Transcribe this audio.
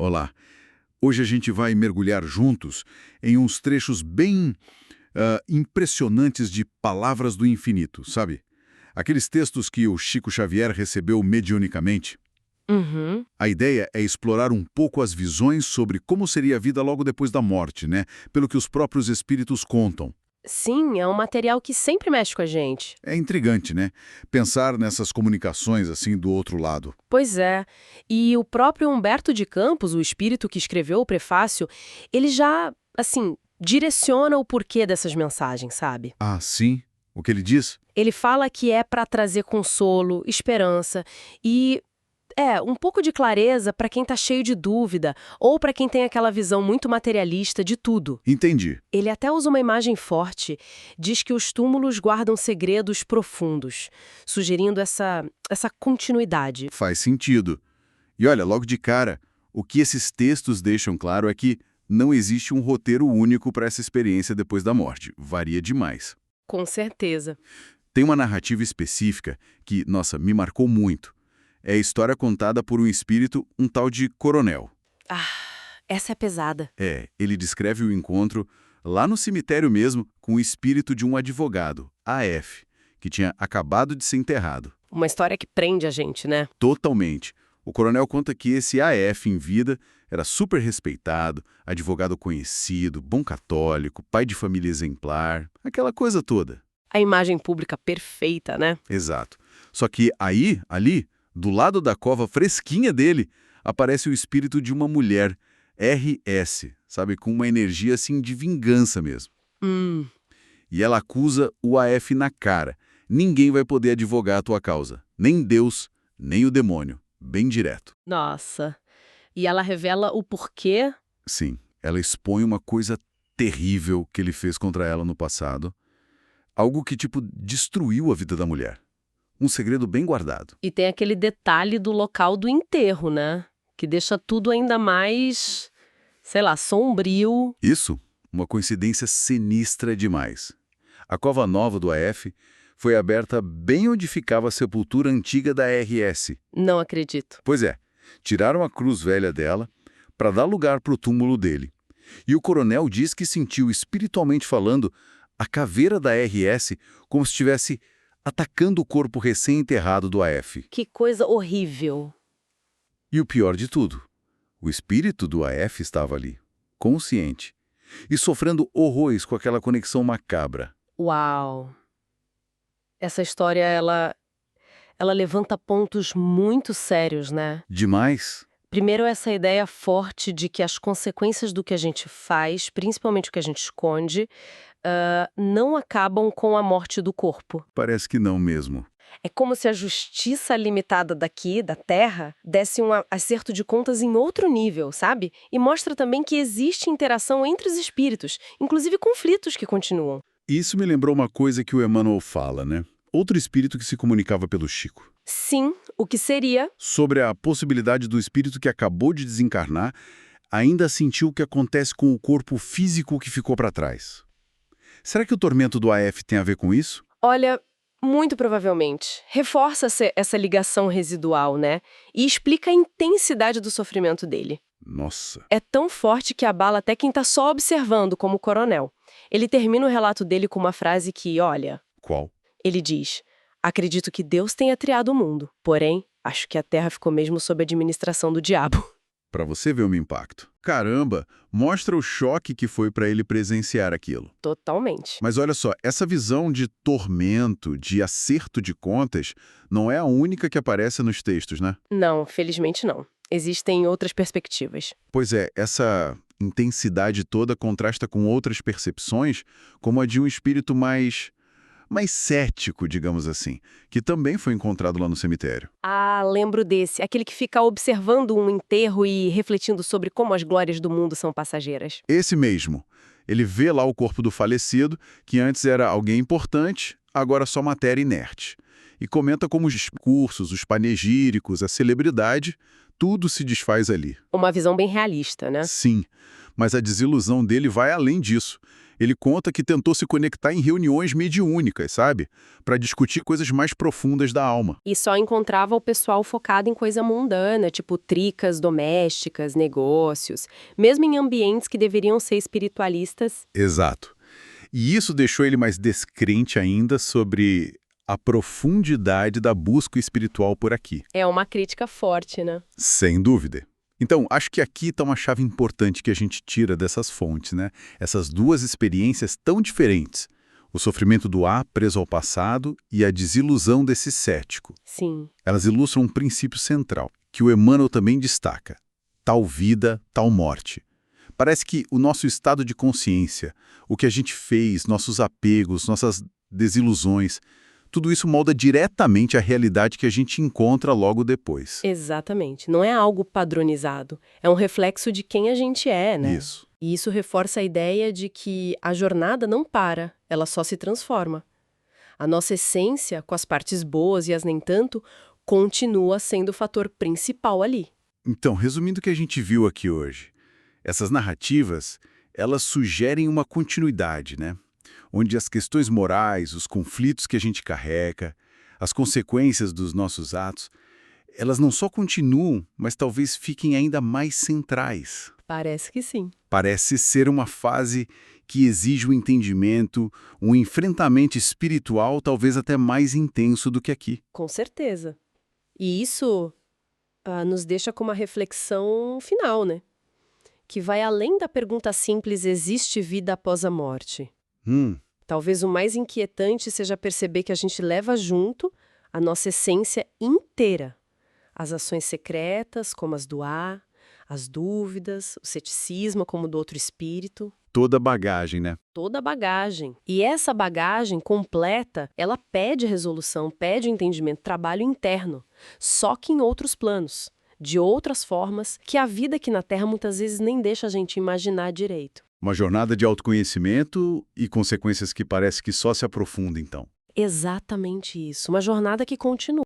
Olá. Hoje a gente vai mergulhar juntos em uns trechos bem impressionantes de Palavras do Infinito, sabe? Aqueles textos que o Chico Xavier recebeu mediunicamente. Uhum. A ideia é explorar um pouco as visões sobre como seria a vida logo depois da morte, né? Pelo que os próprios espíritos contam. Sim, é um material que sempre mexe com a gente. É intrigante, né? Pensar nessas comunicações assim do outro lado. Pois é. E o próprio Humberto de Campos, o espírito que escreveu o prefácio, ele já, assim, direciona o porquê dessas mensagens, sabe? Ah, sim? O que ele diz? Ele fala que é para trazer consolo, esperança e um pouco de clareza para quem tá cheio de dúvida ou para quem tem aquela visão muito materialista de tudo. Entendi. Ele até usa uma imagem forte, diz que os túmulos guardam segredos profundos, sugerindo essa continuidade. Faz sentido. E olha, logo de cara, o que esses textos deixam claro é que não existe um roteiro único para essa experiência depois da morte. Varia demais. Com certeza. Tem uma narrativa específica que, nossa, me marcou muito. É a história contada por um espírito, um tal de coronel. Ah, essa é pesada. Ele descreve o encontro lá no cemitério mesmo com o espírito de um advogado, AF, que tinha acabado de ser enterrado. Uma história que prende a gente, né? Totalmente. O coronel conta que esse AF em vida era super respeitado, advogado conhecido, bom católico, pai de família exemplar, aquela coisa toda. A imagem pública perfeita, né? Exato. Só que aí, ali, do lado da cova fresquinha dele, aparece o espírito de uma mulher, RS, sabe, com uma energia assim de vingança mesmo. Hum, E ela acusa o AF na cara. Ninguém vai poder advogar a tua causa. Nem Deus, nem o demônio. Bem direto. nossa. E ela revela o porquê. Sim, ela expõe uma coisa terrível que ele fez contra ela no passado. Algo que, tipo, destruiu a vida da mulher. Um segredo bem guardado. E tem aquele detalhe do local do enterro, né? Que deixa tudo ainda mais, sei lá, sombrio. Isso, uma coincidência sinistra demais. A cova nova do AF foi aberta bem onde ficava a sepultura antiga da RS. Não acredito. Pois é, tiraram a cruz velha dela para dar lugar para o túmulo dele. E o coronel diz que sentiu, espiritualmente falando, a caveira da RS como se estivesse atacando o corpo recém-enterrado do AF. Que coisa horrível. E o pior de tudo, o espírito do AF estava ali, consciente, e sofrendo horrores com aquela conexão macabra. Uau. Essa história, ela levanta pontos muito sérios, né? Demais? Primeiro, essa ideia forte de que as consequências do que a gente faz, principalmente o que a gente esconde, não acabam com a morte do corpo. Parece que não mesmo. É como se a justiça limitada daqui, da Terra, desse um acerto de contas em outro nível, sabe? E mostra também que existe interação entre os espíritos, inclusive conflitos que continuam. Isso me lembrou uma coisa que o Emmanuel fala, né? Outro espírito que se comunicava pelo Chico. Sim, o que seria? Sobre a possibilidade do espírito que acabou de desencarnar ainda sentir o que acontece com o corpo físico que ficou para trás. Será que o tormento do AF tem a ver com isso? Olha, muito provavelmente. Reforça essa ligação residual, né? E explica a intensidade do sofrimento dele. Nossa. É tão forte que abala até quem tá só observando, como o coronel. Ele termina o relato dele com uma frase que, olha... Qual? Ele diz, acredito que Deus tenha criado o mundo, porém, acho que a Terra ficou mesmo sob a administração do diabo. Para você ver o meu impacto. Caramba, mostra o choque que foi para ele presenciar aquilo. Totalmente. Mas olha só, essa visão de tormento, de acerto de contas, não é a única que aparece nos textos, né? Não, felizmente não. Existem outras perspectivas. Pois é, essa intensidade toda contrasta com outras percepções, como a de um espírito mais cético, digamos assim, que também foi encontrado lá no cemitério. Ah, lembro desse. Aquele que fica observando um enterro e refletindo sobre como as glórias do mundo são passageiras. Esse mesmo. Ele vê lá o corpo do falecido, que antes era alguém importante, agora só matéria inerte. E comenta como os discursos, os panegíricos, a celebridade, tudo se desfaz ali. Uma visão bem realista, né? Sim, mas a desilusão dele vai além disso. Ele conta que tentou se conectar em reuniões mediúnicas, sabe? Para discutir coisas mais profundas da alma. E só encontrava o pessoal focado em coisa mundana, tipo tricas domésticas, negócios, mesmo em ambientes que deveriam ser espiritualistas. Exato. E isso deixou ele mais descrente ainda sobre a profundidade da busca espiritual por aqui. É uma crítica forte, né? Sem dúvida. Então, acho que aqui está uma chave importante que a gente tira dessas fontes, né? Essas duas experiências tão diferentes. O sofrimento do A preso ao passado e a desilusão desse cético. Sim. Elas ilustram um princípio central, que o Emmanuel também destaca. Tal vida, tal morte. Parece que o nosso estado de consciência, o que a gente fez, nossos apegos, nossas desilusões, tudo isso molda diretamente a realidade que a gente encontra logo depois. Exatamente. Não é algo padronizado. É um reflexo de quem a gente é, né? Isso. E isso reforça a ideia de que a jornada não para, ela só se transforma. A nossa essência, com as partes boas e as nem tanto, continua sendo o fator principal ali. Então, resumindo o que a gente viu aqui hoje, essas narrativas, elas sugerem uma continuidade, né? Onde as questões morais, os conflitos que a gente carrega, as consequências dos nossos atos, elas não só continuam, mas talvez fiquem ainda mais centrais. Parece que sim. Parece ser uma fase que exige um entendimento, um enfrentamento espiritual talvez até mais intenso do que aqui. Com certeza. E isso nos deixa com uma reflexão final, né? Que vai além da pergunta simples: existe vida após a morte? Talvez o mais inquietante seja perceber que a gente leva junto a nossa essência inteira. As ações secretas, como as do A, as dúvidas, o ceticismo, como o do outro espírito. Toda a bagagem, né? Toda a bagagem. E essa bagagem completa, ela pede resolução, pede entendimento, trabalho interno. Só que em outros planos, de outras formas, que a vida aqui na Terra muitas vezes nem deixa a gente imaginar direito. Uma jornada de autoconhecimento e consequências que parece que só se aprofundam, então. Exatamente isso. Uma jornada que continua.